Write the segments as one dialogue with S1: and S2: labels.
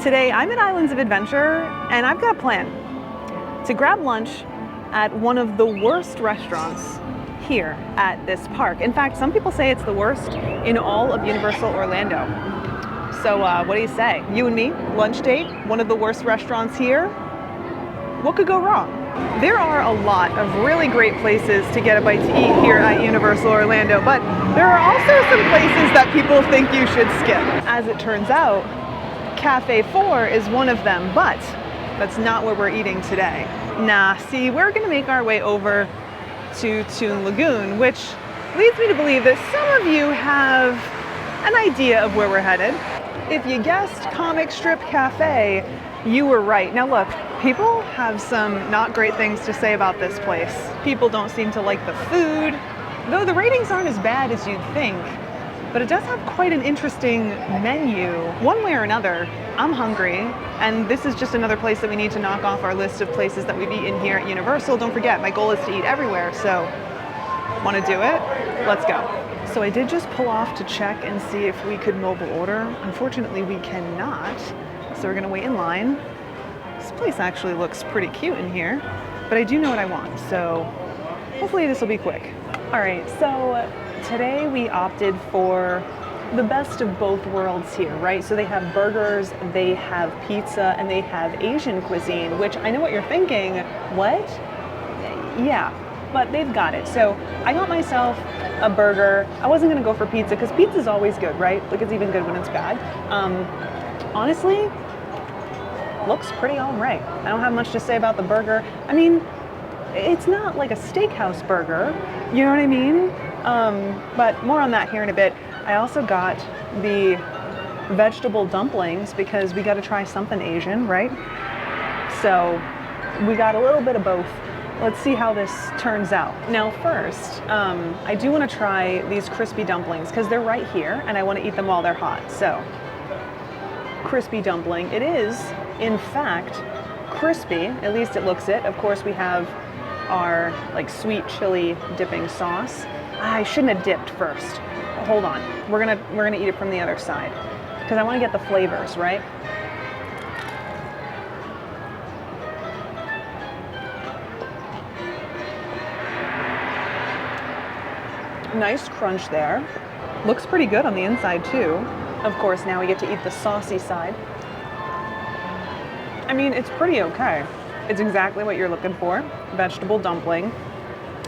S1: Today I'm at Islands of Adventure and I've got a plan to grab lunch at one of the worst restaurants here at this park. In fact, some people say it's the worst in all of Universal Orlando. So what do you say? You and me, lunch date, one of the worst restaurants here? What could go wrong? There are a lot of really great places to get a bite to eat here at Universal Orlando, but there are also some places that people think you should skip. As it turns out, Cafe 4 is one of them, but that's not where we're eating today. Nah, see, we're gonna make our way over to Toon Lagoon, which leads me to believe that some of you have an idea of where we're headed. If you guessed Comic Strip Cafe, you were right. Now look, people have some not great things to say about this place. People don't seem to like the food, though the ratings aren't as bad as you'd think. But it does have quite an interesting menu. One way or another, I'm hungry, and this is just another place that we need to knock off our list of places that we've eaten here at Universal. Don't forget, my goal is to eat everywhere, so want to do it? Let's go. So I did just pull off to check and see if we could mobile order. Unfortunately, we cannot, so we're gonna wait in line. This place actually looks pretty cute in here, but I do know what I want, so hopefully this will be quick. All right, so today we opted for the best of both worlds here, right? So they have burgers, they have pizza, and they have Asian cuisine, which I know what you're thinking. What? Yeah, but they've got it. So I got myself a burger. I wasn't gonna go for pizza because pizza's always good, right? Like it's even good when it's bad. Honestly, looks pretty all right. I don't have much to say about the burger. I mean, it's not like a steakhouse burger, you know what I mean? But more on that here in a bit. I also got the vegetable dumplings because we got to try something Asian, right? So we got a little bit of both. Let's see how this turns out. Now first, I do want to try these crispy dumplings because they're right here and I want to eat them while they're hot. So, crispy dumpling. It is, in fact, crispy, at least it looks it. Of course we have our like sweet chili dipping sauce. I shouldn't have dipped first. Hold on, we're gonna eat it from the other side because I want to get the flavors, right? Nice crunch there. Looks pretty good on the inside too. Of course, now we get to eat the saucy side. I mean, it's pretty okay. It's exactly what you're looking for, vegetable dumpling.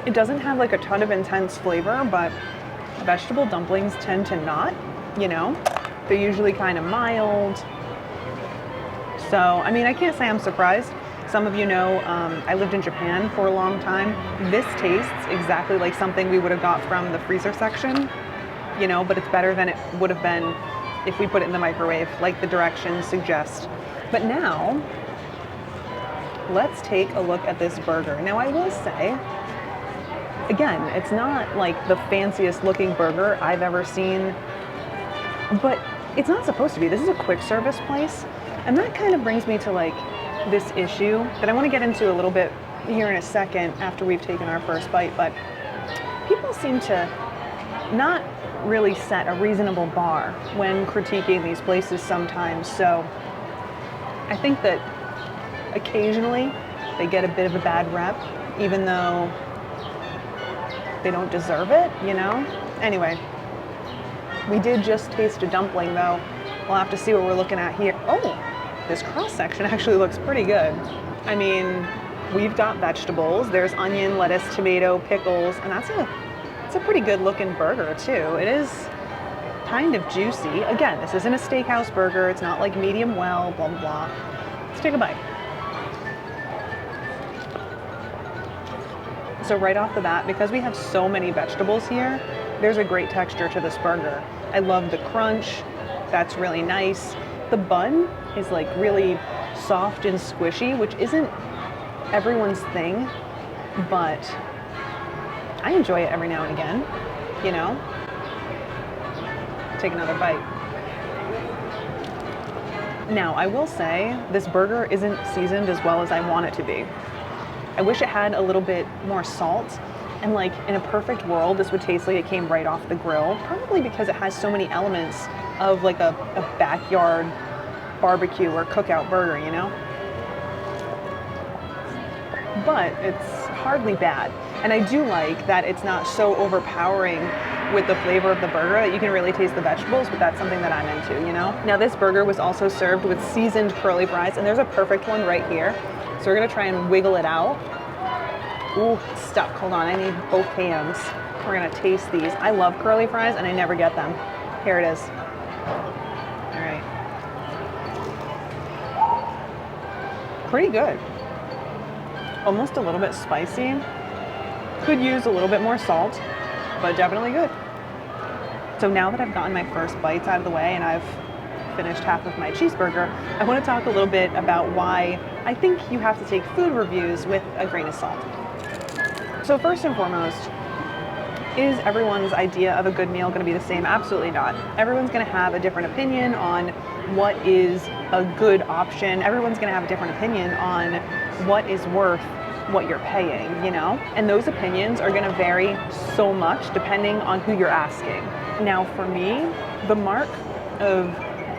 S1: It doesn't have like a ton of intense flavor, but vegetable dumplings tend to not, you know? They're usually kind of mild. So, I mean, I can't say I'm surprised. Some of you know, I lived in Japan for a long time. This tastes exactly like something we would have got from the freezer section, you know, but it's better than it would have been if we put it in the microwave, like the directions suggest. But now, let's take a look at this burger. Now I will say, again, it's not like the fanciest looking burger I've ever seen, but it's not supposed to be. This is a quick service place, and that kind of brings me to like this issue that I want to get into a little bit here in a second after we've taken our first bite, but people seem to not really set a reasonable bar when critiquing these places sometimes. So I think that occasionally they get a bit of a bad rep, even though they don't deserve it, you know? Anyway, we did just taste a dumpling though. We'll have to see what we're looking at here. Oh, this cross section actually looks pretty good. I mean, we've got vegetables. There's onion, lettuce, tomato, pickles, and that's a pretty good looking burger too. It is kind of juicy. Again, this isn't a steakhouse burger. It's not like medium well, blah, blah, blah. Let's take a bite. So right off the bat, because we have so many vegetables here, there's a great texture to this burger. I love the crunch. That's really nice. The bun is like really soft and squishy, which isn't everyone's thing, but I enjoy it every now and again, you know? Take another bite. Now, I will say this burger isn't seasoned as well as I want it to be. I wish it had a little bit more salt, and like in a perfect world, this would taste like it came right off the grill, probably because it has so many elements of like a backyard barbecue or cookout burger, you know? But it's hardly bad. And I do like that it's not so overpowering with the flavor of the burger that you can really taste the vegetables, but that's something that I'm into, you know? Now this burger was also served with seasoned curly fries, and there's a perfect one right here. So we're gonna try and wiggle it out. Ooh, it's stuck, hold on, I need both hands. We're gonna taste these. I love curly fries and I never get them. Here it is. All right. Pretty good. Almost a little bit spicy. Could use a little bit more salt, but definitely good. So now that I've gotten my first bites out of the way and I've finished half of my cheeseburger, I want to talk a little bit about why I think you have to take food reviews with a grain of salt. So first and foremost, is everyone's idea of a good meal going to be the same? Absolutely not. Everyone's going to have a different opinion on what is a good option. Everyone's going to have a different opinion on what is worth what you're paying, you know? And those opinions are going to vary so much depending on who you're asking. Now for me, the mark of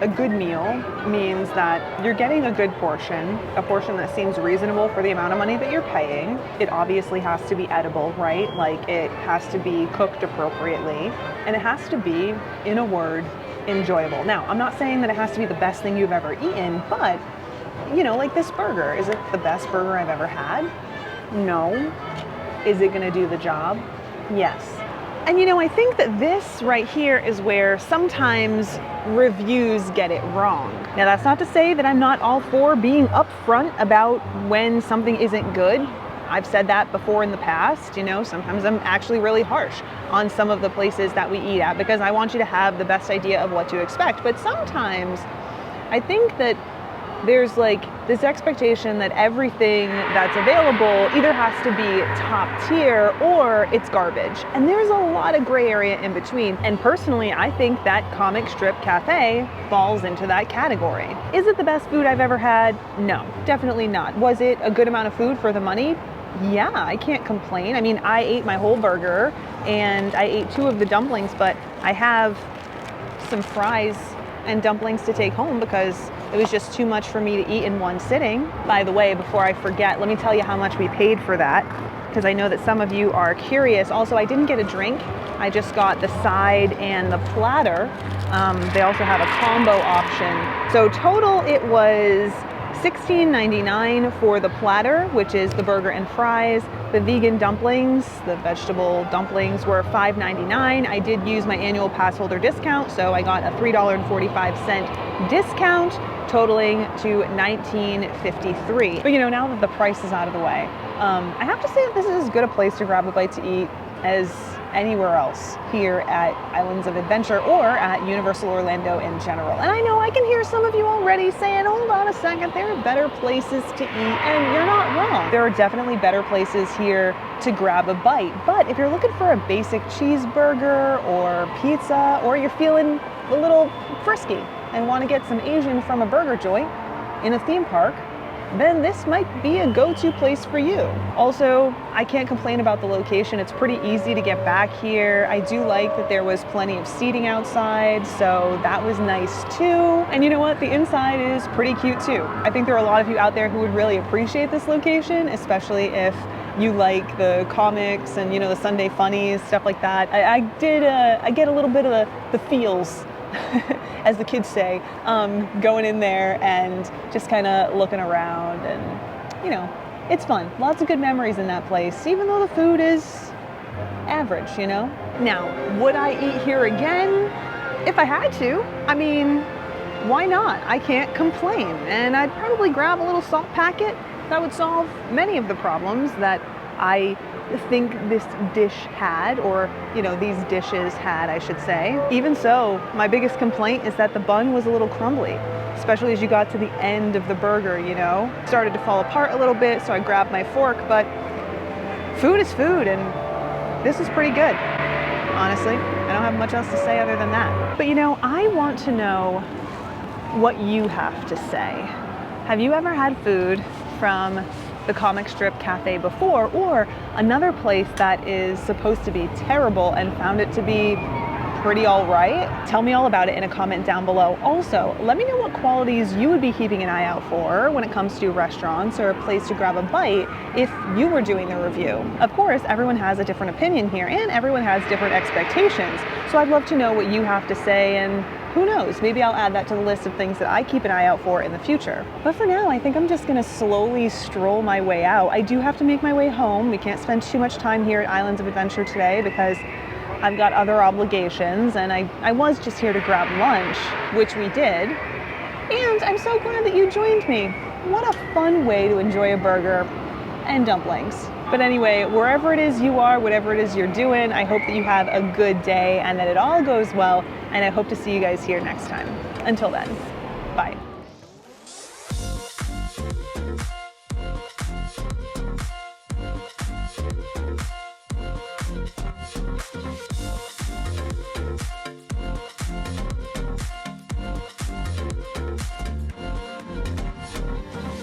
S1: a good meal means that you're getting a good portion, a portion that seems reasonable for the amount of money that you're paying. It obviously has to be edible, right? Like it has to be cooked appropriately, and it has to be, in a word, enjoyable. Now, I'm not saying that it has to be the best thing you've ever eaten, but you know, like this burger, is it the best burger I've ever had? No. Is it gonna do the job? Yes. And you know, I think that this right here is where sometimes reviews get it wrong. Now that's not to say that I'm not all for being upfront about when something isn't good. I've said that before in the past, you know, sometimes I'm actually really harsh on some of the places that we eat at because I want you to have the best idea of what to expect. But sometimes I think that there's like this expectation that everything that's available either has to be top tier or it's garbage. And there's a lot of gray area in between. And personally, I think that Comic Strip Cafe falls into that category. Is it the best food I've ever had? No, definitely not. Was it a good amount of food for the money? Yeah, I can't complain. I mean, I ate my whole burger and I ate 2 of the dumplings, but I have some fries and dumplings to take home because it was just too much for me to eat in one sitting. By the way, before I forget, let me tell you how much we paid for that, because I know that some of you are curious. Also, I didn't get a drink. I just got the side and the platter. They also have a combo option. So total it was $16.99 for the platter, which is the burger and fries. The vegan dumplings, the vegetable dumplings, were $5.99. I did use my annual pass holder discount, so I got a $3.45 discount, totaling to $19.53. But you know, now that the price is out of the way, I have to say that this is as good a place to grab a bite to eat as anywhere else here at Islands of Adventure or at Universal Orlando in general. And I know I can hear some of you already saying, hold on a second, there are better places to eat, and you're not wrong. There are definitely better places here to grab a bite. But if you're looking for a basic cheeseburger or pizza, or you're feeling a little frisky and want to get some Asian from a burger joint in a theme park, then this might be a go-to place for you. Also, I can't complain about the location. It's pretty easy to get back here. I do like that there was plenty of seating outside, so that was nice too. And you know what? The inside is pretty cute too. I think there are a lot of you out there who would really appreciate this location, especially if you like the comics and, you know, the Sunday funnies, stuff like that. I get a little bit of the feels as the kids say, going in there and just kind of looking around, and you know, it's fun. Lots of good memories in that place, even though the food is average, you know? Now, would I eat here again if I had to? I mean, why not? I can't complain. And I'd probably grab a little salt packet. That would solve many of the problems that I think this dish had, or you know, these dishes had, I should say. Even so, my biggest complaint is that the bun was a little crumbly, especially as you got to the end of the burger, you know. It started to fall apart a little bit, so I grabbed my fork, but food is food, and this is pretty good, honestly. I don't have much else to say other than that. But you know, I want to know what you have to say. Have you ever had food from the Comic Strip Cafe before, or another place that is supposed to be terrible and found it to be pretty all right? Tell me all about it in a comment down below. Also, let me know what qualities you would be keeping an eye out for when it comes to restaurants or a place to grab a bite if you were doing the review. Of course, everyone has a different opinion here and everyone has different expectations. So I'd love to know what you have to say, and who knows, maybe I'll add that to the list of things that I keep an eye out for in the future. But for now, I think I'm just gonna slowly stroll my way out. I do have to make my way home. We can't spend too much time here at Islands of Adventure today because I've got other obligations, and I was just here to grab lunch, which we did. And I'm so glad that you joined me. What a fun way to enjoy a burger and dumplings. But anyway, wherever it is you are, whatever it is you're doing, I hope that you have a good day and that it all goes well, and I hope to see you guys here next time. Until then, bye.